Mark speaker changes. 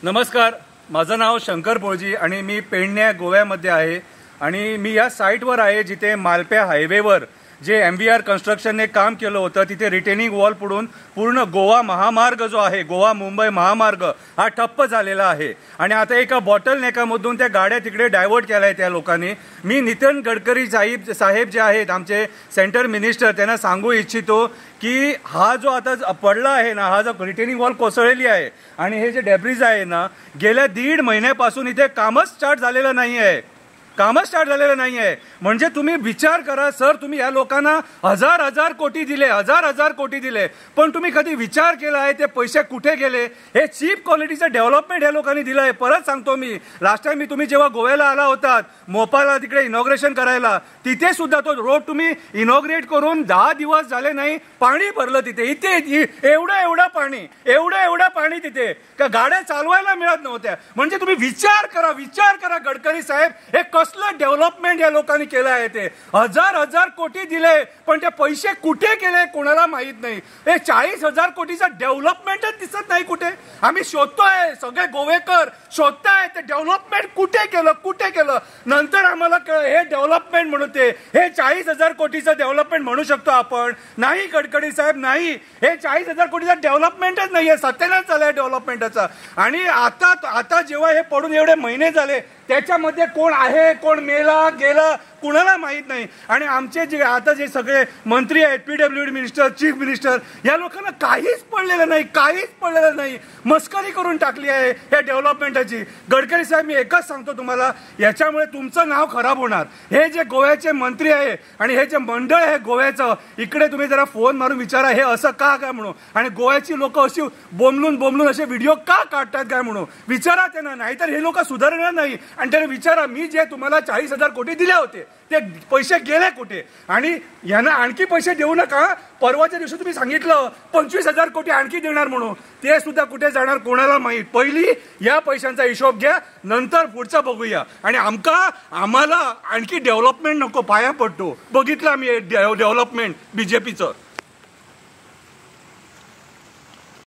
Speaker 1: नमस्कार, माझं नाव शंकर पोळजी आणि मी पेडणे गोव्यामध्ये आहे आणि मी या साईटवर आहे जिथे मालप्या हायवेवर जे MVR कन्स्ट्रक्शनने काम केलं होतं तिथे रिटेनिंग वॉल पडून पूर्ण गोवा महामार्ग जो आहे गोवा मुंबई महामार्ग हा ठप्प झालेला आहे आणि आता एका बॉटल नेकामधून त्या गाड्या तिकडे डायव्हर्ट केल्या आहेत त्या लोकांनी। मी नितीन गडकरी साहेब जे आहेत आमचे सेंटर मिनिस्टर त्यांना सांगू इच्छितो की हा जो आता पडला आहे ना, हा जो रिटेनिंग वॉल कोसळलेली आहे आणि हे जे डेब्रिज आहे ना, गेल्या 1.5 महिन्यापासून इथे कामच स्टार्ट झालेलं नाही आहे। म्हणजे तुम्ही विचार करा सर, तुम्ही या लोकांना हजार कोटी दिले पण तुम्ही कधी विचार केला आहे ते पैसे कुठे गेले? हे चीप क्वालिटीचं डेव्हलपमेंट या लोकांनी दिलं आहे। परत सांगतो मी, लास्ट टाइम तुम्ही जेव्हा गोव्याला आला होतात मोपाला तिकडे इनॉग्रेशन करायला, तिथे सुद्धा तो रोड तुम्ही इनॉग्रेट करून 10 दिवस झाले नाही, पाणी भरलं तिथे। इथे एवढं पाणी तिथे का गाड्या चालवायला मिळत नव्हत्या। म्हणजे तुम्ही विचार करा गडकरी साहेब, हे कसलं डेव्हलपमेंट या लोकांनी केलं आहे। ते हजार कोटी दिले पण ते पैसे कुठे गेले कोणाला माहित नाही। हे 40,000 कोटीचा डेव्हलपमेंटच दिसत नाही कुठे। आम्ही शोधतोय, सगळे गोवेकर शोधताय ते डेव्हलपमेंट कुठे केलं। नंतर आम्हाला हे डेव्हलपमेंट म्हणून हे 40,000 कोटीचं डेव्हलपमेंट म्हणू शकतो आपण? नाही गडकरी साहेब, नाही, हे 40,000 कोटीचा डेव्हलपमेंटच नाहीये, सत्यानाश झालाय डेव्हलपमेंटचा। आणि आता जेव्हा हे पडून एवढे महिने झाले त्याच्यामध्ये कोण आहे कोण मेला गेला कुणाला माहित नाही। आणि आमचे जे आता जे सगळे मंत्री आहेत, PWD मिनिस्टर, चीफ मिनिस्टर, या लोकांना काहीच पडलेलं नाही, मस्करी करून टाकली आहे या डेव्हलपमेंटची। गडकरी साहेब, मी एकच सांगतो तुम्हाला, याच्यामुळे तुमचं नाव खराब होणार। हे जे गोव्याचे मंत्री आहे आणि हे जे मंडळ आहे गोव्याचं, इकडे तुम्ही जरा फोन मारून विचारा हे असं का काय म्हणून, आणि गोव्याची लोक अशी बोंबलून असे व्हिडिओ का काढतात काय म्हणून विचारा त्यांना, नाहीतर हे लोक सुधारणार नाही। आणि त्याला विचारा, मी जे तुम्हाला 40,000 कोटी दिले होते ते पैसे गेले कुठे? आणि यांना आणखी पैसे देऊ नका। परवाच्या दिवशी तुम्ही सांगितलं 25,000 कोटी आणखी देणार म्हणून, ते सुद्धा कुठे जाणार कोणाला माहित। पहिली या पैशांचा हिशोब घ्या, नंतर पुढचं बघूया। आणि आम्हाला आणखी डेव्हलपमेंट नको, पाया पडतो। बघितलं आम्ही डेव्हलपमेंट BJPचं।